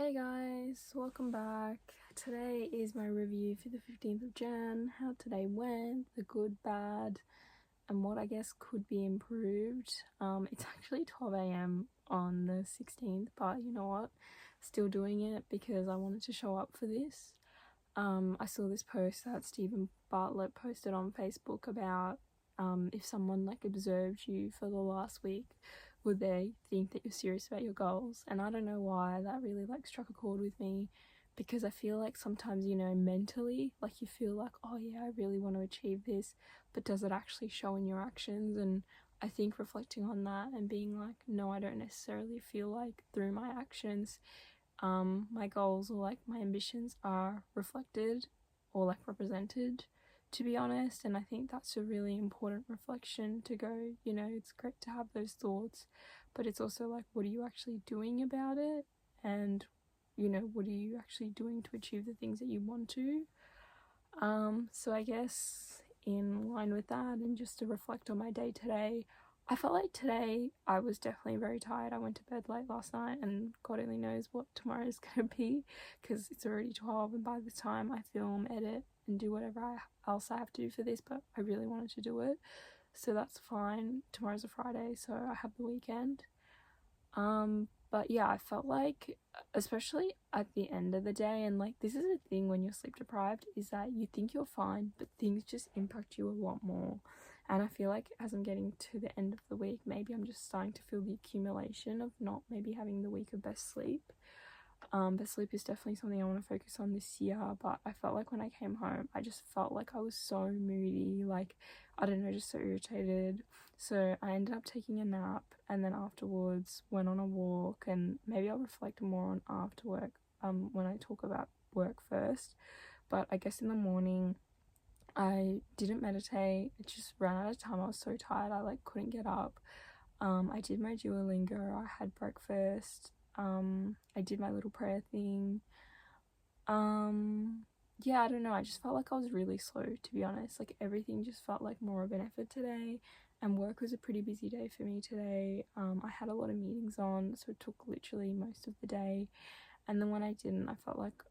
Hey guys, welcome back. Today is my review for the 15th of Jan, how today went, the good, bad, and what I guess could be improved. It's actually 12 a.m. on the 16th, but you know what? Still doing it because I wanted to show up for this. I saw this post that Stephen Bartlett posted on Facebook about if someone like observed you for the last week, would they think that you're serious about your goals? And I don't know why that really like struck a chord with me, because I feel like sometimes, mentally, like you feel like, oh yeah, I really want to achieve this, but does it actually show in your actions? And I think reflecting on that and being like, no, I don't necessarily feel like through my actions my goals or like my ambitions are reflected or like represented, to be honest. And I think that's a really important reflection to go, it's great to have those thoughts, but it's also like, what are you actually doing about it? And what are you actually doing to achieve the things that you want to? So I guess in line with that, and just to reflect on my day today, I felt like today I was definitely very tired. I went to bed late last night, and God only knows what tomorrow is going to be, because it's already 12, and by the time I film, edit, and do whatever else I have to do for this, but I really wanted to do it, so that's fine. Tomorrow's a Friday, so I have the weekend. But yeah, I felt like, especially at the end of the day, and like this is a thing when you're sleep deprived, is that you think you're fine, but things just impact you a lot more. And I feel like as I'm getting to the end of the week, maybe I'm just starting to feel the accumulation of not maybe having the week of best sleep. But sleep is definitely something I want to focus on this year. But I felt like when I came home, I just felt like I was so moody, like, I don't know, just so irritated. So I ended up taking a nap, and then afterwards went on a walk, and maybe I'll reflect more on after work when I talk about work first. But I guess in the morning I didn't meditate. It just ran out of time. I was so tired, I like couldn't get up. I did my Duolingo, I had breakfast, I did my little prayer thing. Yeah, I don't know, I just felt like I was really slow, to be honest. Like everything just felt like more of an effort today, and work was a pretty busy day for me today. I had a lot of meetings on, so it took literally most of the day. And then when I didn't, I felt like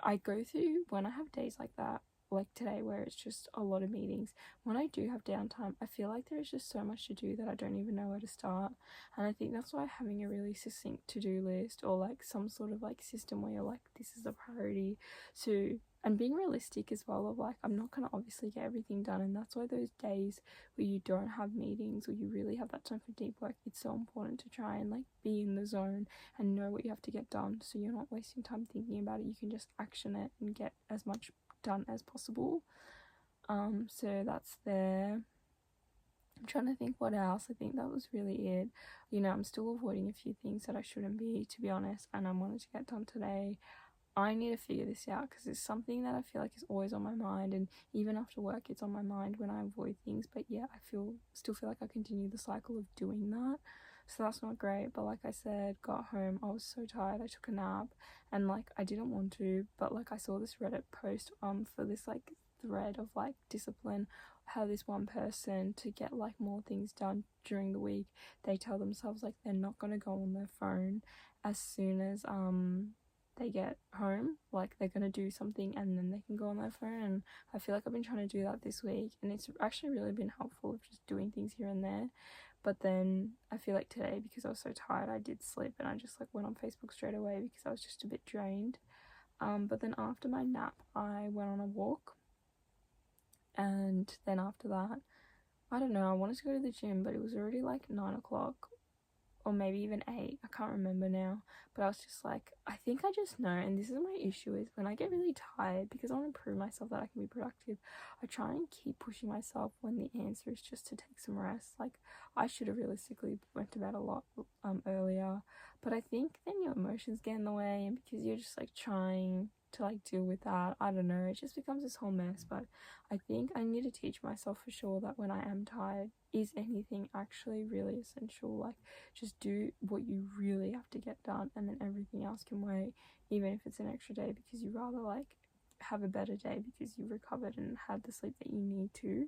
I go through, when I have days like that, like today, where it's just a lot of meetings, when I do have downtime, I feel like there's just so much to do that I don't even know where to start. And I think that's why having a really succinct to-do list, or like some sort of like system where you're like, this is a priority, so, and being realistic as well, of like, I'm not going to obviously get everything done. And that's why those days where you don't have meetings, or you really have that time for deep work, it's so important to try and like be in the zone and know what you have to get done, so you're not wasting time thinking about it. You can just action it and get as much done as possible. So that's there. I'm trying to think what else. I think that was really it. I'm still avoiding a few things that I shouldn't be, to be honest, and I wanted to get done today. I need to figure this out, because it's something that I feel like is always on my mind, and even after work it's on my mind when I avoid things. But yeah, I still feel like I continue the cycle of doing that, so that's not great. But like I said, got home, I was so tired, I took a nap, and like I didn't want to, but like I saw this Reddit post for this like thread of like discipline, how this one person, to get like more things done during the week, they tell themselves like they're not going to go on their phone as soon as they get home, like they're gonna do something and then they can go on their phone. And I feel like I've been trying to do that this week, and it's actually really been helpful of just doing things here and there. But then I feel like today, because I was so tired, I did sleep, and I just like went on Facebook straight away because I was just a bit drained. But then after my nap I went on a walk, and then after that, I don't know, I wanted to go to the gym, but it was already like 9 o'clock, or maybe even 8, I can't remember now. But I was just like, I think I just know. And this is my issue, is when I get really tired, because I want to prove myself that I can be productive, I try and keep pushing myself when the answer is just to take some rest. Like, I should have realistically went to bed a lot earlier, but I think then your emotions get in the way, and because you're just like trying to like deal with that, I don't know, it just becomes this whole mess. But I think I need to teach myself for sure that when I am tired, is anything actually really essential? Like, just do what you really have to get done, and then everything else can wait, even if it's an extra day, because you rather like have a better day because you recovered and had the sleep that you need to.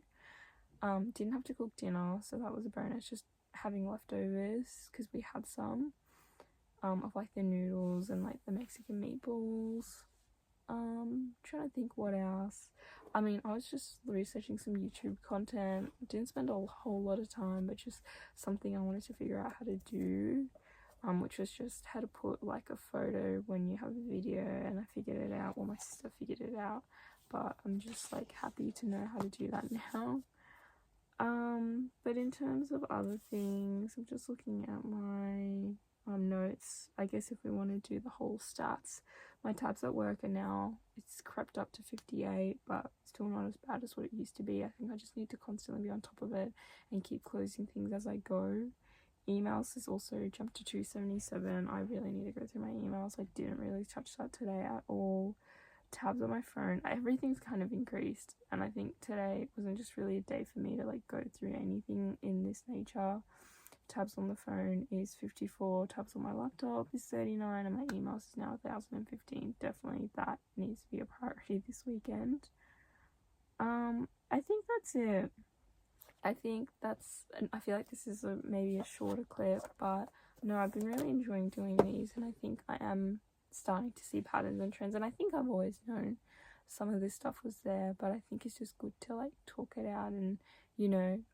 Didn't have to cook dinner, so that was a bonus, just having leftovers because we had some. of like the noodles and like the Mexican meatballs. Trying to think what else. I mean, I was just researching some YouTube content. Didn't spend a whole lot of time, but just something I wanted to figure out how to do. Which was just how to put like a photo when you have a video, and I figured it out. Well, my sister figured it out, but I'm just like happy to know how to do that now. But in terms of other things, I'm just looking at my notes. I guess if we want to do the whole stats, my tabs at work are now, it's crept up to 58, but still not as bad as what it used to be. I think I just need to constantly be on top of it and keep closing things as I go. Emails has also jumped to 277. I really need to go through my emails. I didn't really touch that today at all. Tabs on my phone, everything's kind of increased, and I think today wasn't just really a day for me to like go through anything in this nature. Tabs on the phone is 54, tabs on my laptop is 39, and my emails is now 1015. Definitely that needs to be a priority this weekend. I think that's it. I feel like this is maybe a shorter clip, but no, I've been really enjoying doing these, and I think I am starting to see patterns and trends, and I think I've always known some of this stuff was there, but I think it's just good to like talk it out. And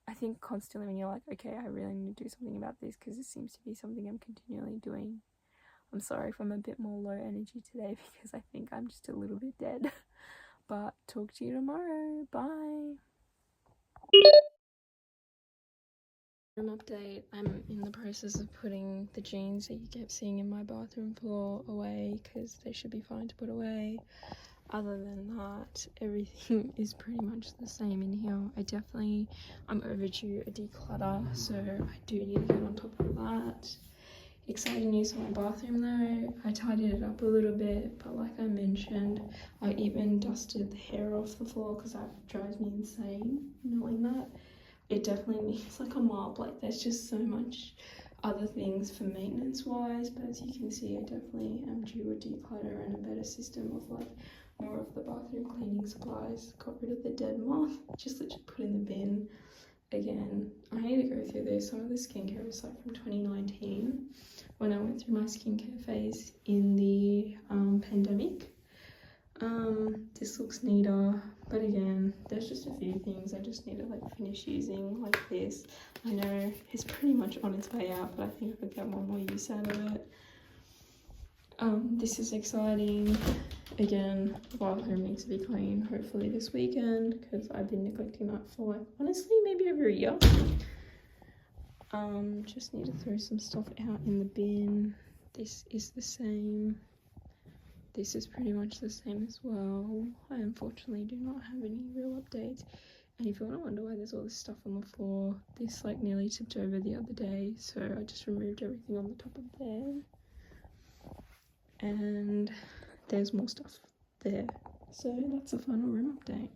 I think constantly when you're like, okay, I really need to do something about this because it seems to be something I'm continually doing. I'm sorry if I'm a bit more low energy today because I think I'm just a little bit dead. But talk to you tomorrow. Bye. Room update. I'm in the process of putting the jeans that you kept seeing in my bathroom floor away because they should be fine to put away. Other than that, everything is pretty much the same in here. I'm overdue a declutter, so I do need to get on top of that. Exciting news on my bathroom though. I tidied it up a little bit, but like I mentioned, I even dusted the hair off the floor because that drives me insane knowing that. It definitely needs like a mop. Like there's just so much other things for maintenance wise, but as you can see, I definitely am due a declutter and a better system of like more of the bathroom cleaning supplies. Got rid of the dead moth, just literally put in the bin. Again, I need to go through this. Some of the skincare is like from 2019 when I went through my skincare phase in the pandemic. This looks neater, but again, there's just a few things I just need to like finish using, like this. I know it's pretty much on its way out, but I think I could get one more use out of it. This is exciting. Again, the bathroom needs to be clean hopefully this weekend because I've been neglecting that for like honestly maybe over a year. Just need to throw some stuff out in the bin. This is the same. This is pretty much the same as well. I unfortunately do not have any real updates. And if you want to wonder why there's all this stuff on the floor, this like nearly tipped over the other day, so I just removed everything on the top of there. And there's more stuff there. So that's the final room update.